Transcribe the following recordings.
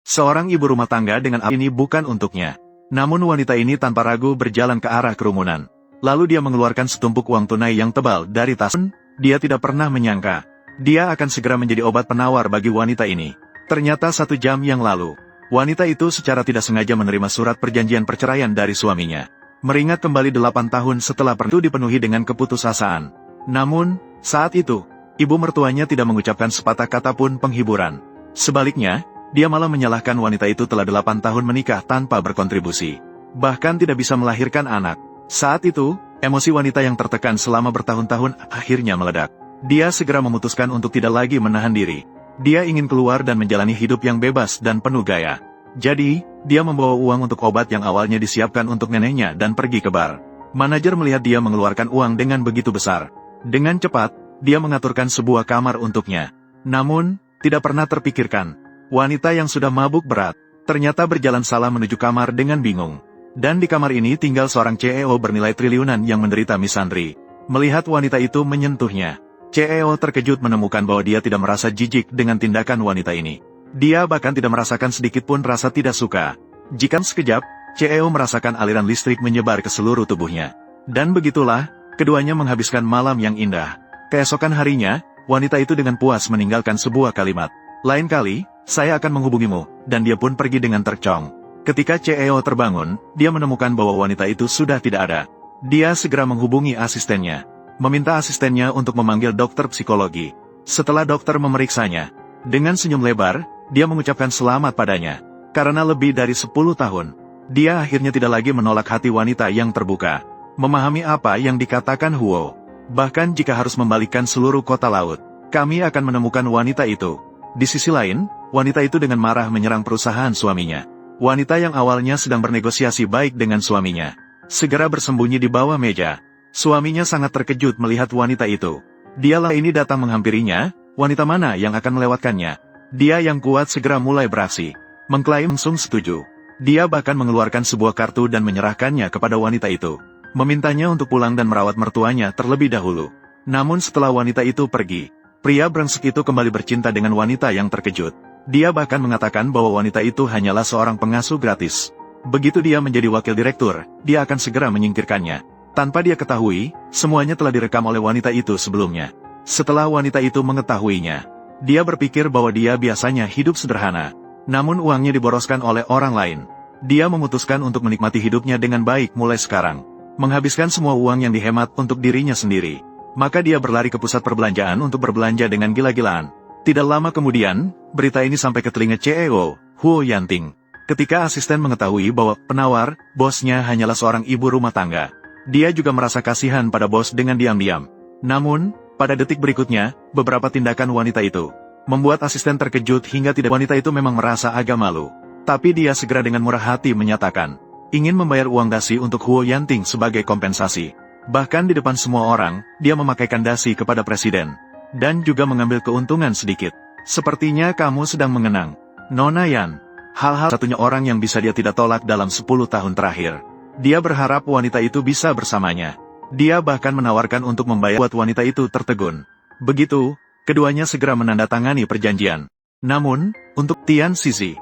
Seorang ibu rumah tangga dengan ini bukan untuknya. Namun wanita ini tanpa ragu berjalan ke arah kerumunan. Lalu dia mengeluarkan setumpuk uang tunai yang tebal dari tas. Dia tidak pernah menyangka dia akan segera menjadi obat penawar bagi wanita ini. Ternyata 1 jam yang lalu, wanita itu secara tidak sengaja menerima surat perjanjian perceraian dari suaminya. Meringat kembali 8 tahun setelah itu dipenuhi dengan keputusasaan. Namun, saat itu, ibu mertuanya tidak mengucapkan sepatah kata pun penghiburan. Sebaliknya, dia malah menyalahkan wanita itu telah 8 tahun menikah tanpa berkontribusi. Bahkan tidak bisa melahirkan anak. Saat itu, emosi wanita yang tertekan selama bertahun-tahun akhirnya meledak. Dia segera memutuskan untuk tidak lagi menahan diri. Dia ingin keluar dan menjalani hidup yang bebas dan penuh gaya. Jadi, dia membawa uang untuk obat yang awalnya disiapkan untuk neneknya dan pergi ke bar. Manajer melihat dia mengeluarkan uang dengan begitu besar. Dengan cepat, dia mengaturkan sebuah kamar untuknya. Namun, tidak pernah terpikirkan, wanita yang sudah mabuk berat, ternyata berjalan salah menuju kamar dengan bingung. Dan di kamar ini tinggal seorang CEO bernilai triliunan yang menderita misandri. Melihat wanita itu menyentuhnya, CEO terkejut menemukan bahwa dia tidak merasa jijik dengan tindakan wanita ini. Dia bahkan tidak merasakan sedikit pun rasa tidak suka. Jika sekejap, CEO merasakan aliran listrik menyebar ke seluruh tubuhnya. Dan begitulah, keduanya menghabiskan malam yang indah. Keesokan harinya, wanita itu dengan puas meninggalkan sebuah kalimat. Lain kali, saya akan menghubungimu, dan dia pun pergi dengan tercong. Ketika CEO terbangun, dia menemukan bahwa wanita itu sudah tidak ada. Dia segera menghubungi asistennya, meminta asistennya untuk memanggil dokter psikologi. Setelah dokter memeriksanya, dengan senyum lebar, dia mengucapkan selamat padanya. Karena lebih dari 10 tahun, dia akhirnya tidak lagi menolak hati wanita yang terbuka. Memahami apa yang dikatakan Huo. Bahkan jika harus membalikkan seluruh kota laut, kami akan menemukan wanita itu. Di sisi lain, wanita itu dengan marah menyerang perusahaan suaminya. Wanita yang awalnya sedang bernegosiasi baik dengan suaminya, segera bersembunyi di bawah meja. Suaminya sangat terkejut melihat wanita itu. Dialah ini datang menghampirinya, wanita mana yang akan melewatkannya? Dia yang kuat segera mulai beraksi, mengklaim langsung setuju. Dia bahkan mengeluarkan sebuah kartu dan menyerahkannya kepada wanita itu, memintanya untuk pulang dan merawat mertuanya terlebih dahulu. Namun setelah wanita itu pergi, pria brengsek itu kembali bercinta dengan wanita yang terkejut. Dia bahkan mengatakan bahwa wanita itu hanyalah seorang pengasuh gratis. Begitu dia menjadi wakil direktur, dia akan segera menyingkirkannya. Tanpa dia ketahui, semuanya telah direkam oleh wanita itu sebelumnya. Setelah wanita itu mengetahuinya, dia berpikir bahwa dia biasanya hidup sederhana. Namun uangnya diboroskan oleh orang lain. Dia memutuskan untuk menikmati hidupnya dengan baik mulai sekarang. Menghabiskan semua uang yang dihemat untuk dirinya sendiri. Maka dia berlari ke pusat perbelanjaan untuk berbelanja dengan gila-gilaan. Tidak lama kemudian, berita ini sampai ke telinga CEO, Huo Yanting. Ketika asisten mengetahui bahwa penawar, bosnya hanyalah seorang ibu rumah tangga, dia juga merasa kasihan pada bos dengan diam-diam. Namun, pada detik berikutnya, beberapa tindakan wanita itu membuat asisten terkejut hingga tidak. Wanita itu memang merasa agak malu. Tapi dia segera dengan murah hati menyatakan, ingin membayar uang dasi untuk Huo Yanting sebagai kompensasi. Bahkan di depan semua orang, dia memakaikan dasi kepada presiden. Dan juga mengambil keuntungan sedikit. Sepertinya kamu sedang mengenang Nona Yan. Hal-hal satunya orang yang bisa dia tidak tolak dalam 10 tahun terakhir. Dia berharap wanita itu bisa bersamanya. Dia bahkan menawarkan untuk membayar. Buat wanita itu tertegun. Begitu, keduanya segera menandatangani perjanjian. Namun, untuk Tian Sisi,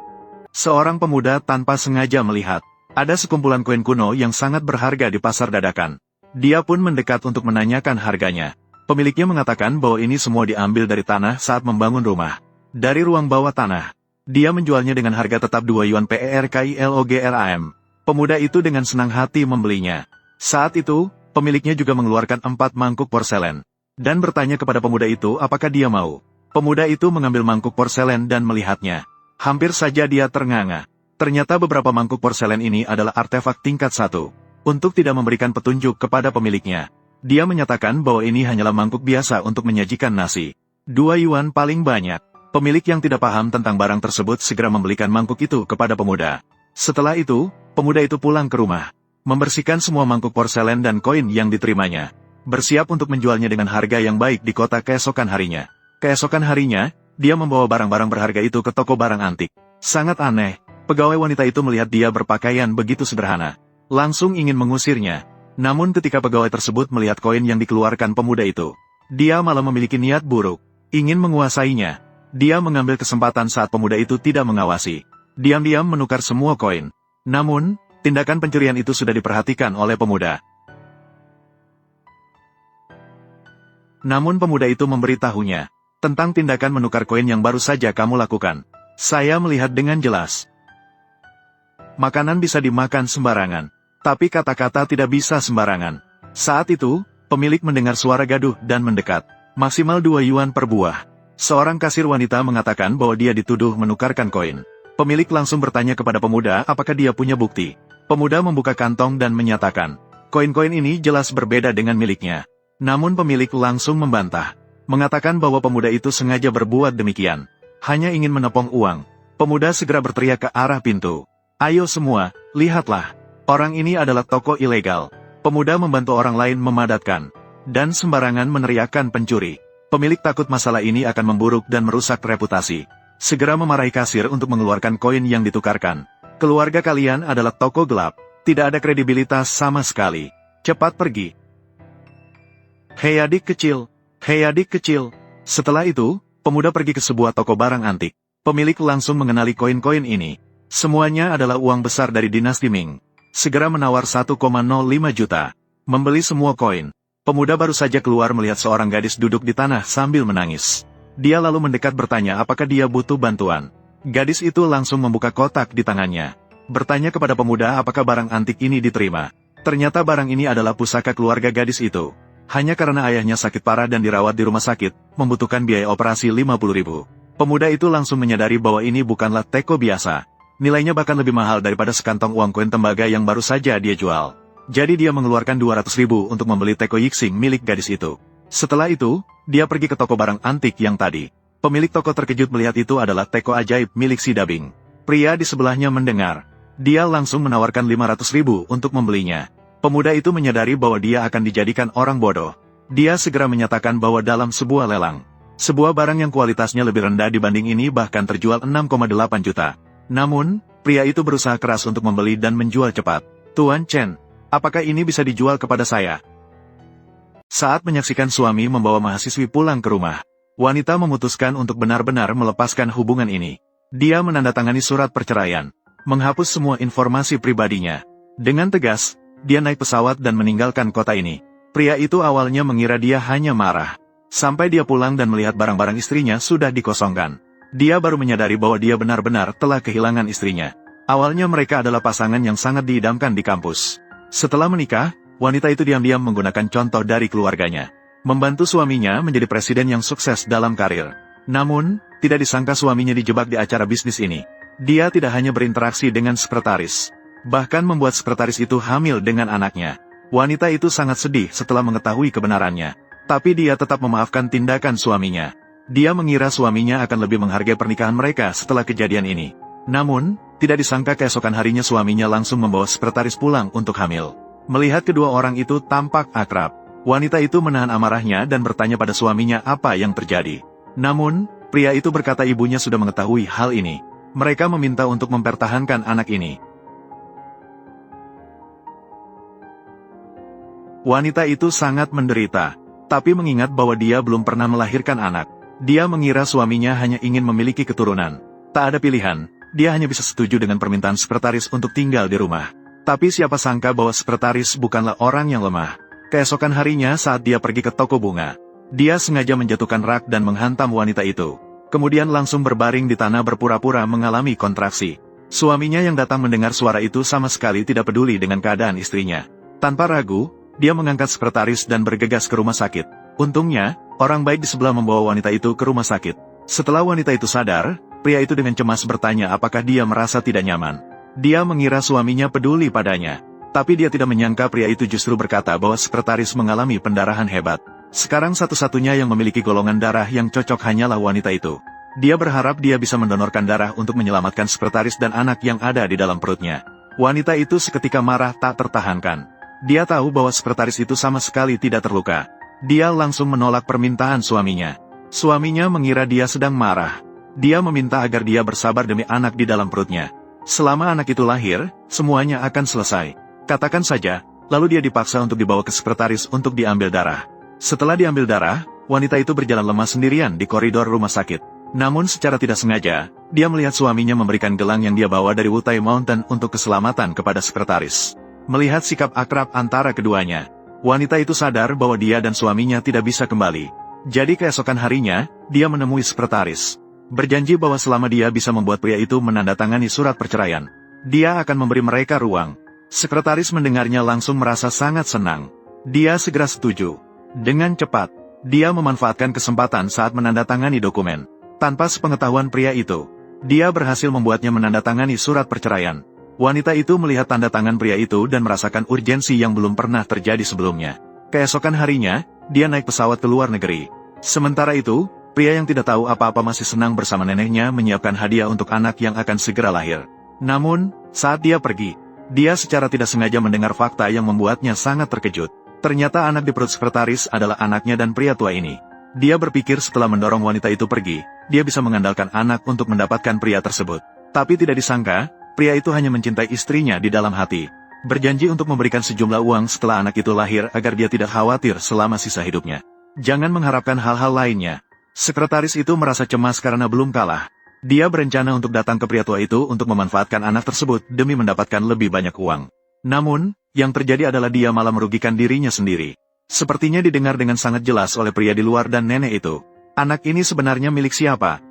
seorang pemuda tanpa sengaja melihat ada sekumpulan koin kuno yang sangat berharga di pasar dadakan. Dia pun mendekat untuk menanyakan harganya. Pemiliknya mengatakan bahwa ini semua diambil dari tanah saat membangun rumah. Dari ruang bawah tanah, dia menjualnya dengan harga tetap 2 yuan per kilogram. Pemuda itu dengan senang hati membelinya. Saat itu, pemiliknya juga mengeluarkan 4 mangkuk porselen, dan bertanya kepada pemuda itu apakah dia mau. Pemuda itu mengambil mangkuk porselen dan melihatnya. Hampir saja dia ternganga. Ternyata beberapa mangkuk porselen ini adalah artefak tingkat 1. Untuk tidak memberikan petunjuk kepada pemiliknya, dia menyatakan bahwa ini hanyalah mangkuk biasa untuk menyajikan nasi. 2 yuan paling banyak. Pemilik yang tidak paham tentang barang tersebut segera membelikan mangkuk itu kepada pemuda. Setelah itu, pemuda itu pulang ke rumah, membersihkan semua mangkuk porselen dan koin yang diterimanya, bersiap untuk menjualnya dengan harga yang baik di kota keesokan harinya. Keesokan harinya, dia membawa barang-barang berharga itu ke toko barang antik. Sangat aneh, pegawai wanita itu melihat dia berpakaian begitu sederhana, langsung ingin mengusirnya. Namun ketika pegawai tersebut melihat koin yang dikeluarkan pemuda itu, dia malah memiliki niat buruk, ingin menguasainya. Dia mengambil kesempatan saat pemuda itu tidak mengawasi. diam-diam menukar semua koin. Namun, tindakan pencurian itu sudah diperhatikan oleh pemuda. Namun pemuda itu memberitahunya tentang tindakan menukar koin yang baru saja kamu lakukan. Saya melihat dengan jelas. Makanan bisa dimakan sembarangan, tapi kata-kata tidak bisa sembarangan. Saat itu, pemilik mendengar suara gaduh dan mendekat. Maksimal 2 yuan per buah. Seorang kasir wanita mengatakan bahwa dia dituduh menukarkan koin. Pemilik langsung bertanya kepada pemuda apakah dia punya bukti. Pemuda membuka kantong dan menyatakan, koin-koin ini jelas berbeda dengan miliknya. Namun pemilik langsung membantah, mengatakan bahwa pemuda itu sengaja berbuat demikian, hanya ingin menepong uang. Pemuda segera berteriak ke arah pintu. Ayo semua, lihatlah, orang ini adalah toko ilegal. Pemuda membantu orang lain memadatkan, dan sembarangan meneriakkan pencuri. Pemilik takut masalah ini akan memburuk dan merusak reputasi. Segera memarahi kasir untuk mengeluarkan koin yang ditukarkan. Keluarga kalian adalah toko gelap, tidak ada kredibilitas sama sekali. Cepat pergi. Hei adik kecil, hei adik kecil. Setelah itu, pemuda pergi ke sebuah toko barang antik. Pemilik langsung mengenali koin-koin ini. Semuanya adalah uang besar dari dinasti Ming. Segera menawar 1,05 juta. Membeli semua koin. Pemuda baru saja keluar melihat seorang gadis duduk di tanah sambil menangis. Dia lalu mendekat bertanya apakah dia butuh bantuan. Gadis itu langsung membuka kotak di tangannya. Bertanya kepada pemuda apakah barang antik ini diterima. Ternyata barang ini adalah pusaka keluarga gadis itu. Hanya karena ayahnya sakit parah dan dirawat di rumah sakit, membutuhkan biaya operasi 50.000. Pemuda itu langsung menyadari bahwa ini bukanlah teko biasa. Nilainya bahkan lebih mahal daripada sekantong uang koin tembaga yang baru saja dia jual. Jadi dia mengeluarkan 200.000 untuk membeli teko Yixing milik gadis itu. Setelah itu, dia pergi ke toko barang antik yang tadi. Pemilik toko terkejut melihat itu adalah teko ajaib milik si Dabing. Pria di sebelahnya mendengar. Dia langsung menawarkan 500.000 untuk membelinya. Pemuda itu menyadari bahwa dia akan dijadikan orang bodoh. Dia segera menyatakan bahwa dalam sebuah lelang, sebuah barang yang kualitasnya lebih rendah dibanding ini bahkan terjual 6,8 juta. Namun, pria itu berusaha keras untuk membeli dan menjual cepat. Tuan Chen, apakah ini bisa dijual kepada saya? Saat menyaksikan suami membawa mahasiswi pulang ke rumah, wanita memutuskan untuk benar-benar melepaskan hubungan ini. Dia menandatangani surat perceraian, menghapus semua informasi pribadinya. Dengan tegas, dia naik pesawat dan meninggalkan kota ini. Pria itu awalnya mengira dia hanya marah. Sampai dia pulang dan melihat barang-barang istrinya sudah dikosongkan. Dia baru menyadari bahwa dia benar-benar telah kehilangan istrinya. Awalnya mereka adalah pasangan yang sangat diidamkan di kampus. Setelah menikah, wanita itu diam-diam menggunakan contoh dari keluarganya. Membantu suaminya menjadi presiden yang sukses dalam karir. Namun, tidak disangka suaminya dijebak di acara bisnis ini. Dia tidak hanya berinteraksi dengan sekretaris, bahkan membuat sekretaris itu hamil dengan anaknya. Wanita itu sangat sedih setelah mengetahui kebenarannya. Tapi dia tetap memaafkan tindakan suaminya. Dia mengira suaminya akan lebih menghargai pernikahan mereka setelah kejadian ini. Namun, tidak disangka keesokan harinya suaminya langsung membawa sekretaris pulang untuk hamil. Melihat kedua orang itu tampak akrab, wanita itu menahan amarahnya dan bertanya pada suaminya apa yang terjadi. Namun, pria itu berkata ibunya sudah mengetahui hal ini. Mereka meminta untuk mempertahankan anak ini. Wanita itu sangat menderita, tapi mengingat bahwa dia belum pernah melahirkan anak. Dia mengira suaminya hanya ingin memiliki keturunan. Tak ada pilihan, dia hanya bisa setuju dengan permintaan sekretaris untuk tinggal di rumah. Tapi siapa sangka bahwa sekretaris bukanlah orang yang lemah. Keesokan harinya saat dia pergi ke toko bunga, dia sengaja menjatuhkan rak dan menghantam wanita itu. Kemudian langsung berbaring di tanah berpura-pura mengalami kontraksi. Suaminya yang datang mendengar suara itu sama sekali tidak peduli dengan keadaan istrinya. Tanpa ragu, dia mengangkat sekretaris dan bergegas ke rumah sakit. Untungnya, orang baik di sebelah membawa wanita itu ke rumah sakit. Setelah wanita itu sadar, pria itu dengan cemas bertanya apakah dia merasa tidak nyaman. Dia mengira suaminya peduli padanya. Tapi dia tidak menyangka pria itu justru berkata bahwa sekretaris mengalami pendarahan hebat. Sekarang satu-satunya yang memiliki golongan darah yang cocok hanyalah wanita itu. Dia berharap dia bisa mendonorkan darah untuk menyelamatkan sekretaris dan anak yang ada di dalam perutnya. Wanita itu seketika marah tak tertahankan. Dia tahu bahwa sekretaris itu sama sekali tidak terluka. Dia langsung menolak permintaan suaminya. Suaminya mengira dia sedang marah. Dia meminta agar dia bersabar demi anak di dalam perutnya. Selama anak itu lahir, semuanya akan selesai. Katakan saja, lalu dia dipaksa untuk dibawa ke sekretaris untuk diambil darah. Setelah diambil darah, wanita itu berjalan lemah sendirian di koridor rumah sakit. Namun secara tidak sengaja, dia melihat suaminya memberikan gelang yang dia bawa dari Wutai Mountain untuk keselamatan kepada sekretaris. Melihat sikap akrab antara keduanya, wanita itu sadar bahwa dia dan suaminya tidak bisa kembali. Jadi keesokan harinya, dia menemui sekretaris. Berjanji bahwa selama dia bisa membuat pria itu menandatangani surat perceraian, dia akan memberi mereka ruang. Sekretaris mendengarnya langsung merasa sangat senang. Dia segera setuju. Dengan cepat, dia memanfaatkan kesempatan saat menandatangani dokumen. Tanpa sepengetahuan pria itu, dia berhasil membuatnya menandatangani surat perceraian. Wanita itu melihat tanda tangan pria itu dan merasakan urgensi yang belum pernah terjadi sebelumnya. Keesokan harinya, dia naik pesawat ke luar negeri. Sementara itu, pria yang tidak tahu apa-apa masih senang bersama neneknya menyiapkan hadiah untuk anak yang akan segera lahir. Namun, saat dia pergi, dia secara tidak sengaja mendengar fakta yang membuatnya sangat terkejut. Ternyata anak di perut sekretaris adalah anaknya dan pria tua ini. Dia berpikir setelah mendorong wanita itu pergi, dia bisa mengandalkan anak untuk mendapatkan pria tersebut. Tapi tidak disangka, pria itu hanya mencintai istrinya di dalam hati. Berjanji untuk memberikan sejumlah uang setelah anak itu lahir agar dia tidak khawatir selama sisa hidupnya. Jangan mengharapkan hal-hal lainnya. Sekretaris itu merasa cemas karena belum kalah. Dia berencana untuk datang ke pria tua itu untuk memanfaatkan anak tersebut demi mendapatkan lebih banyak uang. Namun, yang terjadi adalah dia malah merugikan dirinya sendiri. Sepertinya didengar dengan sangat jelas oleh pria di luar dan nenek itu. Anak ini sebenarnya milik siapa?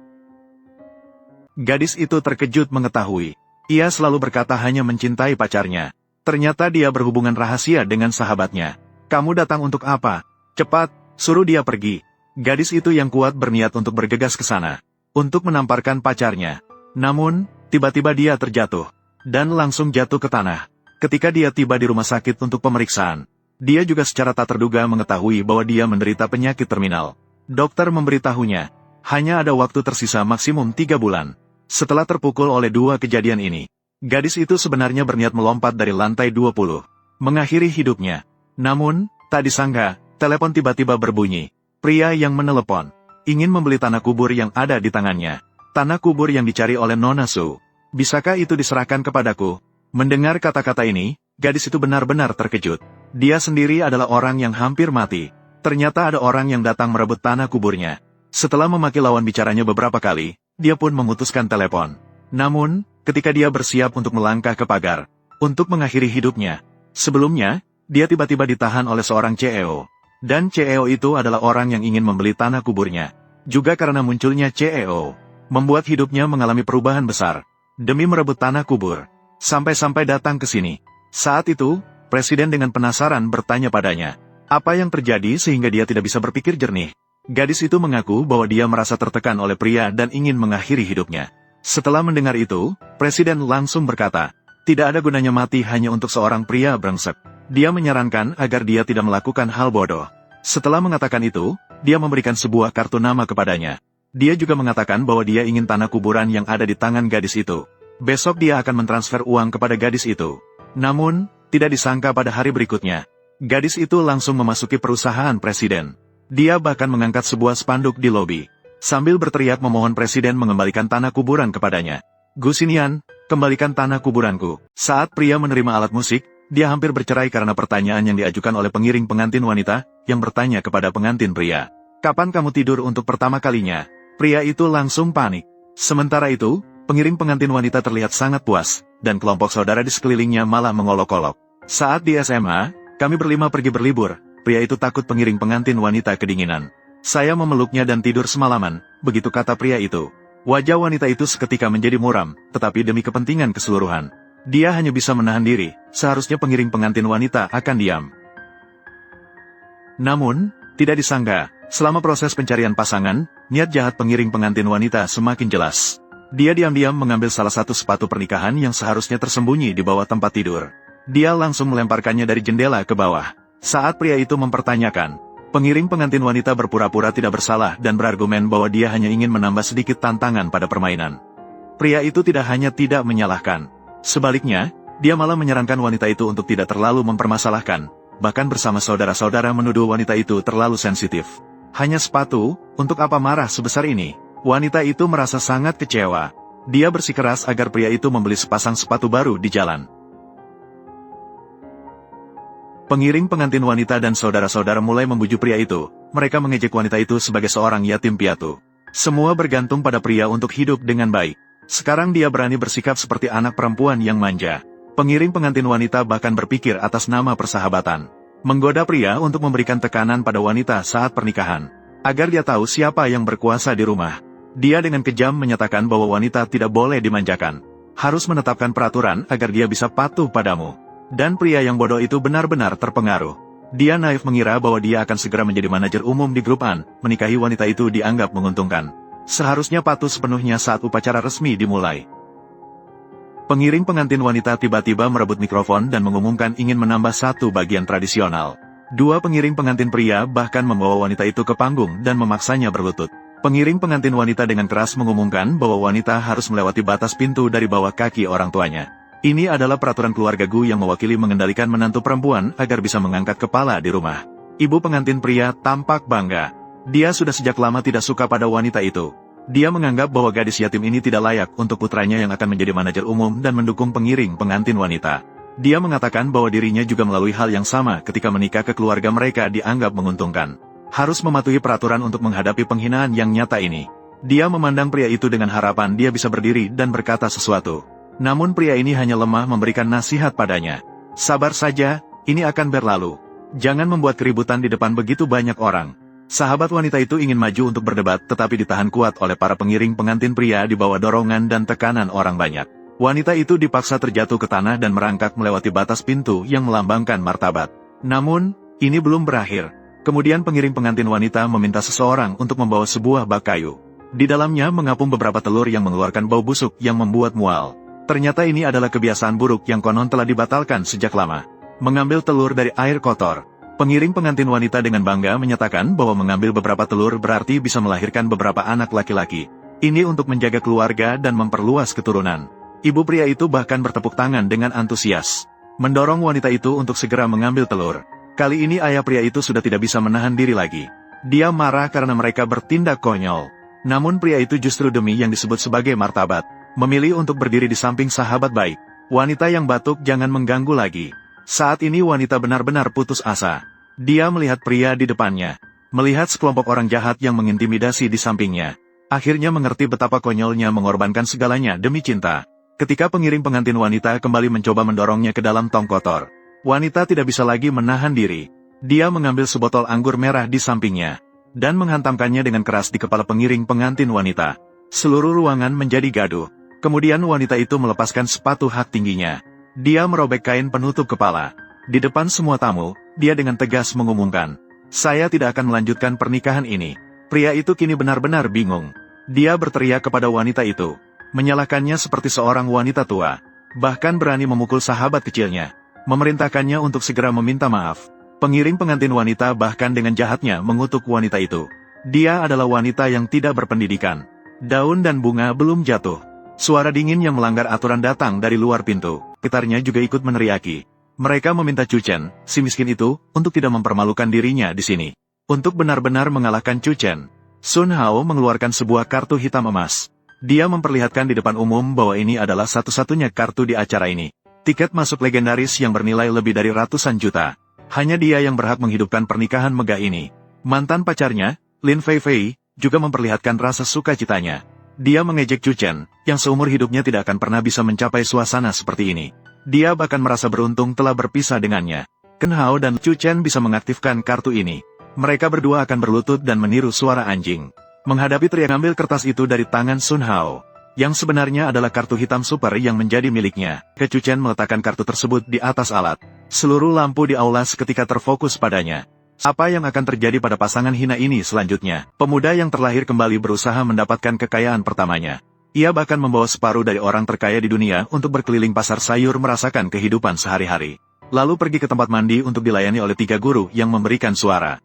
Gadis itu terkejut mengetahui. Ia selalu berkata hanya mencintai pacarnya. Ternyata dia berhubungan rahasia dengan sahabatnya. Kamu datang untuk apa? Cepat, suruh dia pergi. Gadis itu yang kuat berniat untuk bergegas ke sana, untuk menamparkan pacarnya. Namun, tiba-tiba dia terjatuh, dan langsung jatuh ke tanah. Ketika dia tiba di rumah sakit untuk pemeriksaan, dia juga secara tak terduga mengetahui bahwa dia menderita penyakit terminal. Dokter memberitahunya, hanya ada waktu tersisa maksimum 3 bulan. Setelah terpukul oleh dua kejadian ini, gadis itu sebenarnya berniat melompat dari lantai 20, mengakhiri hidupnya. Namun, tak disangka, telepon tiba-tiba berbunyi. Pria yang menelepon ingin membeli tanah kubur yang ada di tangannya. Tanah kubur yang dicari oleh Nona Su. Bisakah itu diserahkan kepadaku? Mendengar kata-kata ini, gadis itu benar-benar terkejut. Dia sendiri adalah orang yang hampir mati. Ternyata ada orang yang datang merebut tanah kuburnya. Setelah memaki lawan bicaranya beberapa kali, dia pun memutuskan telepon. Namun, ketika dia bersiap untuk melangkah ke pagar, untuk mengakhiri hidupnya, sebelumnya, dia tiba-tiba ditahan oleh seorang CEO. Dan CEO itu adalah orang yang ingin membeli tanah kuburnya. Juga karena munculnya CEO, membuat hidupnya mengalami perubahan besar. Demi merebut tanah kubur, sampai-sampai datang ke sini. Saat itu, Presiden dengan penasaran bertanya padanya, apa yang terjadi sehingga dia tidak bisa berpikir jernih. Gadis itu mengaku bahwa dia merasa tertekan oleh pria dan ingin mengakhiri hidupnya. Setelah mendengar itu, Presiden langsung berkata, tidak ada gunanya mati hanya untuk seorang pria brengsek. Dia menyarankan agar dia tidak melakukan hal bodoh. Setelah mengatakan itu, dia memberikan sebuah kartu nama kepadanya. Dia juga mengatakan bahwa dia ingin tanah kuburan yang ada di tangan gadis itu. Besok dia akan mentransfer uang kepada gadis itu. Namun, tidak disangka pada hari berikutnya, gadis itu langsung memasuki perusahaan Presiden. Dia bahkan mengangkat sebuah spanduk di lobi, sambil berteriak memohon Presiden mengembalikan tanah kuburan kepadanya. Gusinian, kembalikan tanah kuburanku. Saat pria menerima alat musik, dia hampir bercerai karena pertanyaan yang diajukan oleh pengiring pengantin wanita, yang bertanya kepada pengantin pria. Kapan kamu tidur untuk pertama kalinya? Pria itu langsung panik. Sementara itu, pengiring pengantin wanita terlihat sangat puas, dan kelompok saudara di sekelilingnya malah mengolok-olok. Saat di SMA, kami berlima pergi berlibur. Pria itu takut pengiring pengantin wanita kedinginan. Saya memeluknya dan tidur semalaman, begitu kata pria itu. Wajah wanita itu seketika menjadi muram, tetapi demi kepentingan keseluruhan, dia hanya bisa menahan diri. Seharusnya pengiring pengantin wanita akan diam. Namun, tidak disangka, selama proses pencarian pasangan, niat jahat pengiring pengantin wanita semakin jelas. Dia diam-diam mengambil salah satu sepatu pernikahan yang seharusnya tersembunyi di bawah tempat tidur. Dia langsung melemparkannya dari jendela ke bawah. Saat pria itu mempertanyakan, pengiring pengantin wanita berpura-pura tidak bersalah dan berargumen bahwa dia hanya ingin menambah sedikit tantangan pada permainan. Pria itu tidak hanya tidak menyalahkan. Sebaliknya, dia malah menyarankan wanita itu untuk tidak terlalu mempermasalahkan. Bahkan bersama saudara-saudara menuduh wanita itu terlalu sensitif. Hanya sepatu, untuk apa marah sebesar ini? Wanita itu merasa sangat kecewa. Dia bersikeras agar pria itu membeli sepasang sepatu baru di jalan. Pengiring pengantin wanita dan saudara-saudara mulai membujuk pria itu. Mereka mengejek wanita itu sebagai seorang yatim piatu. Semua bergantung pada pria untuk hidup dengan baik. Sekarang dia berani bersikap seperti anak perempuan yang manja. Pengiring pengantin wanita bahkan berpikir atas nama persahabatan. Menggoda pria untuk memberikan tekanan pada wanita saat pernikahan. Agar dia tahu siapa yang berkuasa di rumah. Dia dengan kejam menyatakan bahwa wanita tidak boleh dimanjakan. Harus menetapkan peraturan agar dia bisa patuh padamu. Dan pria yang bodoh itu benar-benar terpengaruh. Dia naif mengira bahwa dia akan segera menjadi manajer umum di grup An. Menikahi wanita itu dianggap menguntungkan. Seharusnya patuh sepenuhnya saat upacara resmi dimulai. Pengiring pengantin wanita tiba-tiba merebut mikrofon dan mengumumkan ingin menambah satu bagian tradisional. Dua pengiring pengantin pria bahkan membawa wanita itu ke panggung dan memaksanya berlutut. Pengiring pengantin wanita dengan keras mengumumkan bahwa wanita harus melewati batas pintu dari bawah kaki orang tuanya. Ini adalah peraturan keluarga Gu yang mewakili mengendalikan menantu perempuan agar bisa mengangkat kepala di rumah. Ibu pengantin pria tampak bangga. Dia sudah sejak lama tidak suka pada wanita itu. Dia menganggap bahwa gadis yatim ini tidak layak untuk putranya yang akan menjadi manajer umum dan mendukung pengiring pengantin wanita. Dia mengatakan bahwa dirinya juga melalui hal yang sama ketika menikah ke keluarga mereka dianggap menguntungkan. Harus mematuhi peraturan untuk menghadapi penghinaan yang nyata ini. Dia memandang pria itu dengan harapan dia bisa berdiri dan berkata sesuatu. Namun pria ini hanya lemah memberikan nasihat padanya. Sabar saja, ini akan berlalu. Jangan membuat keributan di depan begitu banyak orang. Sahabat wanita itu ingin maju untuk berdebat tetapi ditahan kuat oleh para pengiring pengantin pria di bawah dorongan dan tekanan orang banyak. Wanita itu dipaksa terjatuh ke tanah dan merangkak melewati batas pintu yang melambangkan martabat. Namun, ini belum berakhir. Kemudian pengiring pengantin wanita meminta seseorang untuk membawa sebuah bak kayu. Di dalamnya mengapung beberapa telur yang mengeluarkan bau busuk yang membuat mual. Ternyata ini adalah kebiasaan buruk yang konon telah dibatalkan sejak lama. Mengambil telur dari air kotor. Pengiring pengantin wanita dengan bangga menyatakan bahwa mengambil beberapa telur berarti bisa melahirkan beberapa anak laki-laki. Ini untuk menjaga keluarga dan memperluas keturunan. Ibu pria itu bahkan bertepuk tangan dengan antusias. Mendorong wanita itu untuk segera mengambil telur. Kali ini ayah pria itu sudah tidak bisa menahan diri lagi. Dia marah karena mereka bertindak konyol. Namun pria itu justru demi yang disebut sebagai martabat. Memilih untuk berdiri di samping sahabat baik. Wanita yang batuk jangan mengganggu lagi. Saat ini wanita benar-benar putus asa. Dia melihat pria di depannya. Melihat sekelompok orang jahat yang mengintimidasi di sampingnya. Akhirnya mengerti betapa konyolnya mengorbankan segalanya demi cinta. Ketika pengiring pengantin wanita kembali mencoba mendorongnya ke dalam tong kotor. Wanita tidak bisa lagi menahan diri. Dia mengambil sebotol anggur merah di sampingnya. Dan menghantamkannya dengan keras di kepala pengiring pengantin wanita. Seluruh ruangan menjadi gaduh. Kemudian wanita itu melepaskan sepatu hak tingginya. Dia merobek kain penutup kepala. Di depan semua tamu, dia dengan tegas mengumumkan, "Saya tidak akan melanjutkan pernikahan ini." Pria itu kini benar-benar bingung. Dia berteriak kepada wanita itu, menyalahkannya seperti seorang wanita tua. Bahkan berani memukul sahabat kecilnya. Memerintahkannya untuk segera meminta maaf. Pengiring pengantin wanita bahkan dengan jahatnya mengutuk wanita itu. Dia adalah wanita yang tidak berpendidikan. Daun dan bunga belum jatuh. Suara dingin yang melanggar aturan datang dari luar pintu. Sekitarnya juga ikut meneriaki. Mereka meminta Chu Chen, si miskin itu, untuk tidak mempermalukan dirinya di sini. Untuk benar-benar mengalahkan Chu Chen, Sun Hao mengeluarkan sebuah kartu hitam emas. Dia memperlihatkan di depan umum bahwa ini adalah satu-satunya kartu di acara ini. Tiket masuk legendaris yang bernilai lebih dari ratusan juta. Hanya dia yang berhak menghidupkan pernikahan megah ini. Mantan pacarnya, Lin Fei Fei, juga memperlihatkan rasa sukacitanya. Dia mengejek Chu Chen, yang seumur hidupnya tidak akan pernah bisa mencapai suasana seperti ini. Dia bahkan merasa beruntung telah berpisah dengannya. Ken Hao dan Chu Chen bisa mengaktifkan kartu ini. Mereka berdua akan berlutut dan meniru suara anjing. Menghadapi teriak ambil kertas itu dari tangan Sun Hao. Yang sebenarnya adalah kartu hitam super yang menjadi miliknya. Chu Chen meletakkan kartu tersebut di atas alat. Seluruh lampu di aula seketika terfokus padanya. Apa yang akan terjadi pada pasangan hina ini selanjutnya? Pemuda yang terlahir kembali berusaha mendapatkan kekayaan pertamanya. Ia bahkan membawa separuh dari orang terkaya di dunia untuk berkeliling pasar sayur merasakan kehidupan sehari-hari. Lalu pergi ke tempat mandi untuk dilayani oleh 3 guru yang memberikan suara.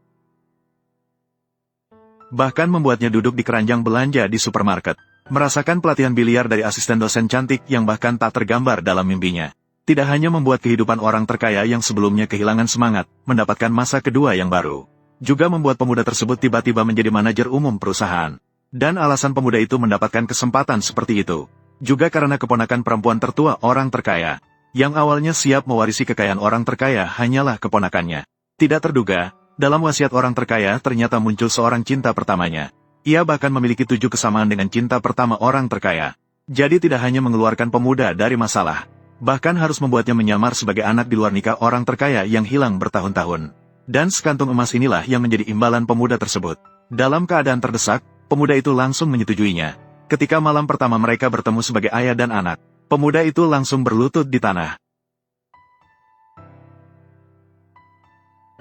Bahkan membuatnya duduk di keranjang belanja di supermarket. Merasakan pelatihan biliar dari asisten dosen cantik yang bahkan tak tergambar dalam mimpinya. Tidak hanya membuat kehidupan orang terkaya yang sebelumnya kehilangan semangat, mendapatkan masa kedua yang baru. Juga membuat pemuda tersebut tiba-tiba menjadi manajer umum perusahaan. Dan alasan pemuda itu mendapatkan kesempatan seperti itu. Juga karena keponakan perempuan tertua orang terkaya. Yang awalnya siap mewarisi kekayaan orang terkaya hanyalah keponakannya. Tidak terduga, dalam wasiat orang terkaya ternyata muncul seorang cinta pertamanya. Ia bahkan memiliki 7 kesamaan dengan cinta pertama orang terkaya. Jadi tidak hanya mengeluarkan pemuda dari masalah, bahkan harus membuatnya menyamar sebagai anak di luar nikah orang terkaya yang hilang bertahun-tahun. Dan sekantung emas inilah yang menjadi imbalan pemuda tersebut. Dalam keadaan terdesak, pemuda itu langsung menyetujuinya. Ketika malam pertama mereka bertemu sebagai ayah dan anak, pemuda itu langsung berlutut di tanah.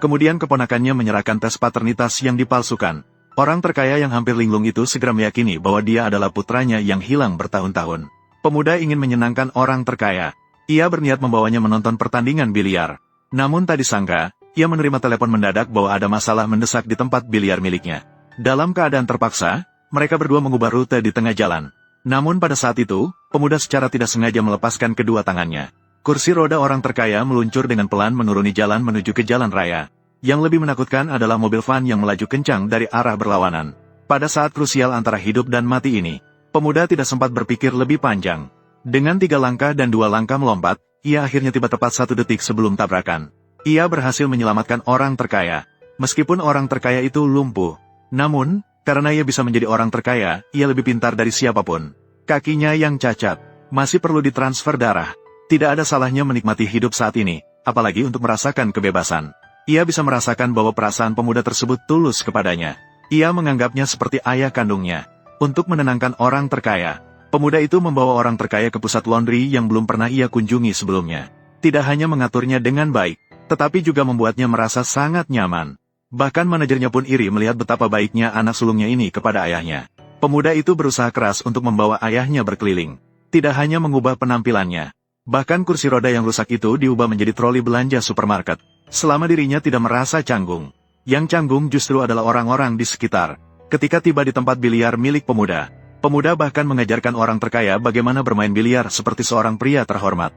Kemudian keponakannya menyerahkan tes paternitas yang dipalsukan. Orang terkaya yang hampir linglung itu segera meyakini bahwa dia adalah putranya yang hilang bertahun-tahun. Pemuda ingin menyenangkan orang terkaya. Ia berniat membawanya menonton pertandingan biliar. Namun tak disangka, ia menerima telepon mendadak bahwa ada masalah mendesak di tempat biliar miliknya. Dalam keadaan terpaksa, mereka berdua mengubah rute di tengah jalan. Namun pada saat itu, pemuda secara tidak sengaja melepaskan kedua tangannya. Kursi roda orang terkaya meluncur dengan pelan menuruni jalan menuju ke jalan raya. Yang lebih menakutkan adalah mobil van yang melaju kencang dari arah berlawanan. Pada saat krusial antara hidup dan mati ini, pemuda tidak sempat berpikir lebih panjang. Dengan 3 langkah dan 2 langkah melompat, ia akhirnya tiba tepat 1 detik sebelum tabrakan. Ia berhasil menyelamatkan orang terkaya. Meskipun orang terkaya itu lumpuh. Namun, karena ia bisa menjadi orang terkaya, ia lebih pintar dari siapapun. Kakinya yang cacat, masih perlu ditransfer darah. Tidak ada salahnya menikmati hidup saat ini, apalagi untuk merasakan kebebasan. Ia bisa merasakan bahwa perasaan pemuda tersebut tulus kepadanya. Ia menganggapnya seperti ayah kandungnya. Untuk menenangkan orang terkaya, pemuda itu membawa orang terkaya ke pusat laundry yang belum pernah ia kunjungi sebelumnya. Tidak hanya mengaturnya dengan baik, tetapi juga membuatnya merasa sangat nyaman. Bahkan manajernya pun iri melihat betapa baiknya anak sulungnya ini kepada ayahnya. Pemuda itu berusaha keras untuk membawa ayahnya berkeliling. Tidak hanya mengubah penampilannya. Bahkan kursi roda yang rusak itu diubah menjadi troli belanja supermarket. Selama dirinya tidak merasa canggung. Yang canggung justru adalah orang-orang di sekitar. Ketika tiba di tempat biliar milik pemuda, pemuda bahkan mengajarkan orang terkaya bagaimana bermain biliar seperti seorang pria terhormat.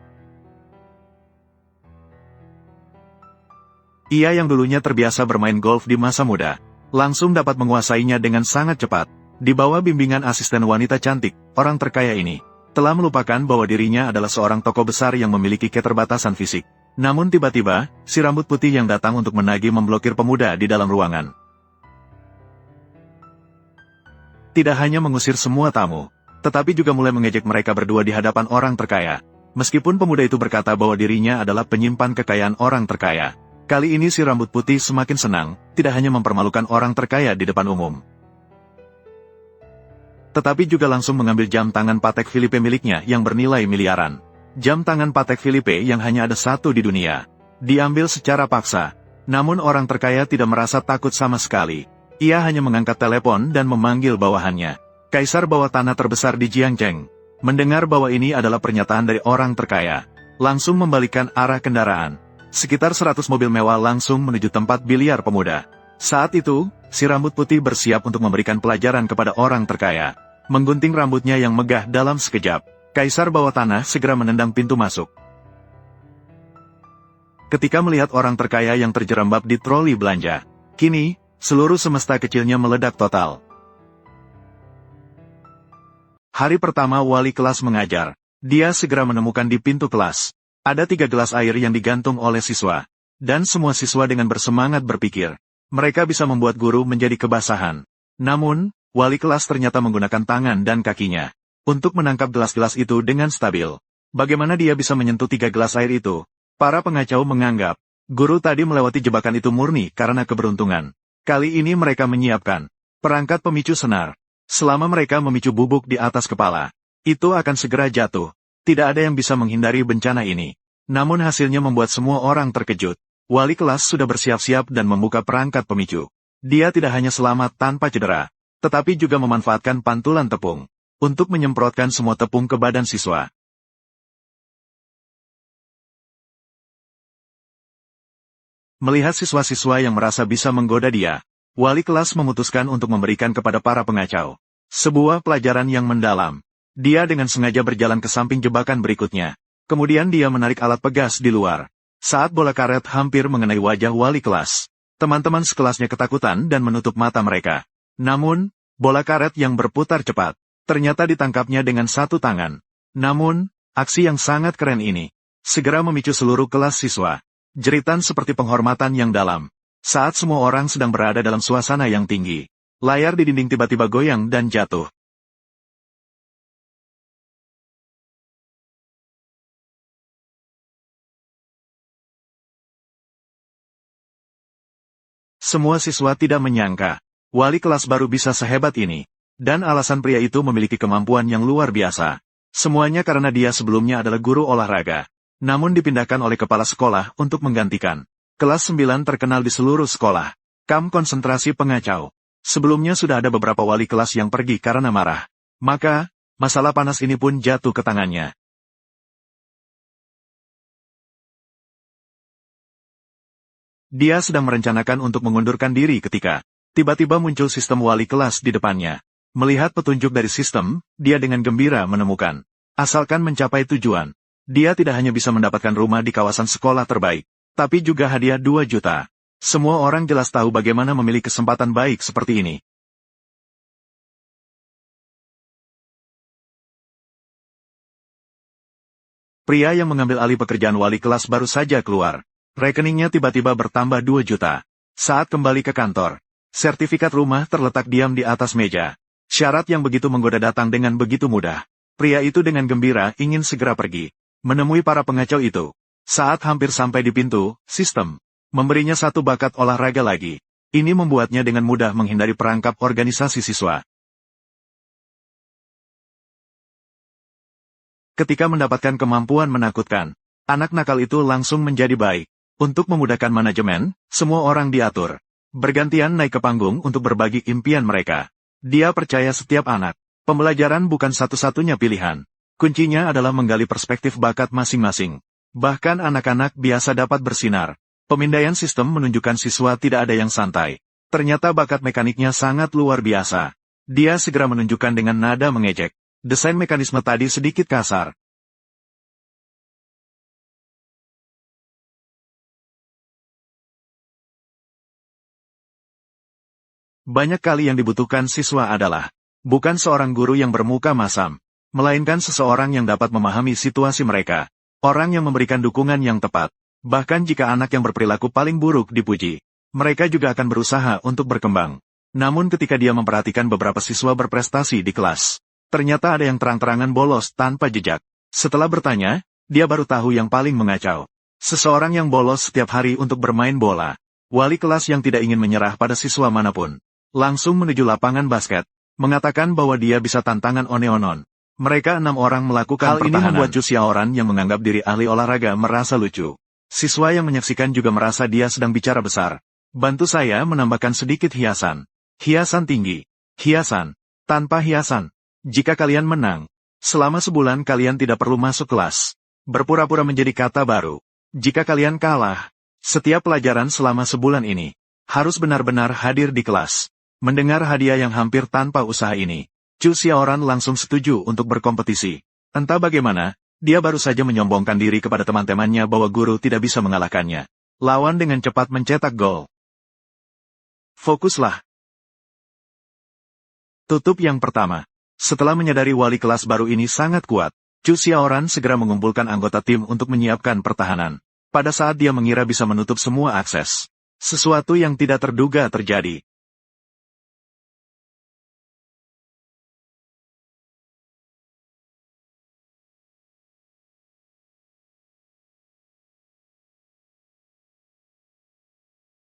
Ia yang dulunya terbiasa bermain golf di masa muda, langsung dapat menguasainya dengan sangat cepat. Di bawah bimbingan asisten wanita cantik, orang terkaya ini telah melupakan bahwa dirinya adalah seorang tokoh besar yang memiliki keterbatasan fisik. Namun tiba-tiba, si rambut putih yang datang untuk menagih memblokir pemuda di dalam ruangan. Tidak hanya mengusir semua tamu, tetapi juga mulai mengejek mereka berdua di hadapan orang terkaya. Meskipun pemuda itu berkata bahwa dirinya adalah penyimpan kekayaan orang terkaya, kali ini si rambut putih semakin senang, tidak hanya mempermalukan orang terkaya di depan umum, tetapi juga langsung mengambil jam tangan Patek Philippe miliknya yang bernilai miliaran. Jam tangan Patek Philippe yang hanya ada 1 di dunia. Diambil secara paksa. Namun orang terkaya tidak merasa takut sama sekali. Ia hanya mengangkat telepon dan memanggil bawahannya. Kaisar bawah tanah terbesar di Jiangcheng. Mendengar bahwa ini adalah pernyataan dari orang terkaya, langsung membalikkan arah kendaraan. Sekitar 100 mobil mewah langsung menuju tempat biliar pemuda. Saat itu, si rambut putih bersiap untuk memberikan pelajaran kepada orang terkaya. Menggunting rambutnya yang megah dalam sekejap, Kaisar bawah tanah segera menendang pintu masuk. Ketika melihat orang terkaya yang terjerembab di troli belanja, kini, seluruh semesta kecilnya meledak total. Hari pertama wali kelas mengajar, dia segera menemukan di pintu kelas ada 3 gelas air yang digantung oleh siswa. Dan semua siswa dengan bersemangat berpikir, mereka bisa membuat guru menjadi kebasahan. Namun, wali kelas ternyata menggunakan tangan dan kakinya untuk menangkap gelas-gelas itu dengan stabil. Bagaimana dia bisa menyentuh 3 gelas air itu? Para pengacau menganggap, guru tadi melewati jebakan itu murni karena keberuntungan. Kali ini mereka menyiapkan perangkat pemicu senar. Selama mereka memicu bubuk di atas kepala, itu akan segera jatuh. Tidak ada yang bisa menghindari bencana ini. Namun hasilnya membuat semua orang terkejut. Wali kelas sudah bersiap-siap dan membuka perangkat pemicu. Dia tidak hanya selamat tanpa cedera, tetapi juga memanfaatkan pantulan tepung untuk menyemprotkan semua tepung ke badan siswa. Melihat siswa-siswa yang merasa bisa menggoda dia, wali kelas memutuskan untuk memberikan kepada para pengacau sebuah pelajaran yang mendalam. Dia dengan sengaja berjalan ke samping jebakan berikutnya. Kemudian dia menarik alat pegas di luar. Saat bola karet hampir mengenai wajah wali kelas, teman-teman sekelasnya ketakutan dan menutup mata mereka. Namun, bola karet yang berputar cepat ternyata ditangkapnya dengan 1 tangan. Namun, aksi yang sangat keren ini segera memicu seluruh kelas siswa. Jeritan seperti penghormatan yang dalam. Saat semua orang sedang berada dalam suasana yang tinggi, Layar di dinding tiba-tiba goyang dan jatuh. Semua siswa tidak menyangka, wali kelas baru bisa sehebat ini. Dan alasan pria itu memiliki kemampuan yang luar biasa. Semuanya karena dia sebelumnya adalah guru olahraga. Namun dipindahkan oleh kepala sekolah untuk menggantikan. Kelas 9 terkenal di seluruh sekolah. Kamp konsentrasi pengacau. Sebelumnya sudah ada beberapa wali kelas yang pergi karena marah. Maka, masalah panas ini pun jatuh ke tangannya. Dia sedang merencanakan untuk mengundurkan diri ketika tiba-tiba muncul sistem wali kelas di depannya. Melihat petunjuk dari sistem, dia dengan gembira menemukan. Asalkan mencapai tujuan, dia tidak hanya bisa mendapatkan rumah di kawasan sekolah terbaik, tapi juga hadiah 2 juta. Semua orang jelas tahu bagaimana memilih kesempatan baik seperti ini. Pria yang mengambil alih pekerjaan wali kelas baru saja keluar. Rekeningnya tiba-tiba bertambah 2 juta. Saat kembali ke kantor, sertifikat rumah terletak diam di atas meja. Syarat yang begitu menggoda datang dengan begitu mudah. Pria itu dengan gembira ingin segera pergi, menemui para pengacau itu. Saat hampir sampai di pintu, sistem memberinya satu bakat olahraga lagi. Ini membuatnya dengan mudah menghindari perangkap organisasi siswa. Ketika mendapatkan kemampuan menakutkan, anak nakal itu langsung menjadi baik. Untuk memudahkan manajemen, semua orang diatur. Bergantian naik ke panggung untuk berbagi impian mereka. Dia percaya setiap anak. Pembelajaran bukan satu-satunya pilihan. Kuncinya adalah menggali perspektif bakat masing-masing. Bahkan anak-anak biasa dapat bersinar. Pemindaian sistem menunjukkan siswa tidak ada yang santai. Ternyata bakat mekaniknya sangat luar biasa. Dia segera menunjukkan dengan nada mengejek. Desain mekanisme tadi sedikit kasar. Banyak kali yang dibutuhkan siswa adalah bukan seorang guru yang bermuka masam, melainkan seseorang yang dapat memahami situasi mereka. Orang yang memberikan dukungan yang tepat. Bahkan jika anak yang berperilaku paling buruk dipuji, mereka juga akan berusaha untuk berkembang. Namun ketika dia memperhatikan beberapa siswa berprestasi di kelas, ternyata ada yang terang-terangan bolos tanpa jejak. Setelah bertanya, dia baru tahu yang paling mengacau. Seseorang yang bolos setiap hari untuk bermain bola. Wali kelas yang tidak ingin menyerah pada siswa manapun. Langsung menuju lapangan basket, mengatakan bahwa dia bisa tantangan Oneonon. Mereka 6 orang melakukan pertahanan. Hal ini membuat Chu Xiaoran yang menganggap diri ahli olahraga merasa lucu. Siswa yang menyaksikan juga merasa dia sedang bicara besar. Bantu saya menambahkan sedikit hiasan. Hiasan tinggi. Hiasan. Tanpa hiasan. Jika kalian menang, selama sebulan kalian tidak perlu masuk kelas. Berpura-pura menjadi kata baru. Jika kalian kalah, setiap pelajaran selama sebulan ini harus benar-benar hadir di kelas. Mendengar hadiah yang hampir tanpa usaha ini, Chu Xiaoran langsung setuju untuk berkompetisi. Entah bagaimana, dia baru saja menyombongkan diri kepada teman-temannya bahwa guru tidak bisa mengalahkannya. Lawan dengan cepat mencetak gol. Fokuslah. Tutup yang pertama. Setelah menyadari wali kelas baru ini sangat kuat, Chu Xiaoran segera mengumpulkan anggota tim untuk menyiapkan pertahanan. Pada saat dia mengira bisa menutup semua akses, sesuatu yang tidak terduga terjadi.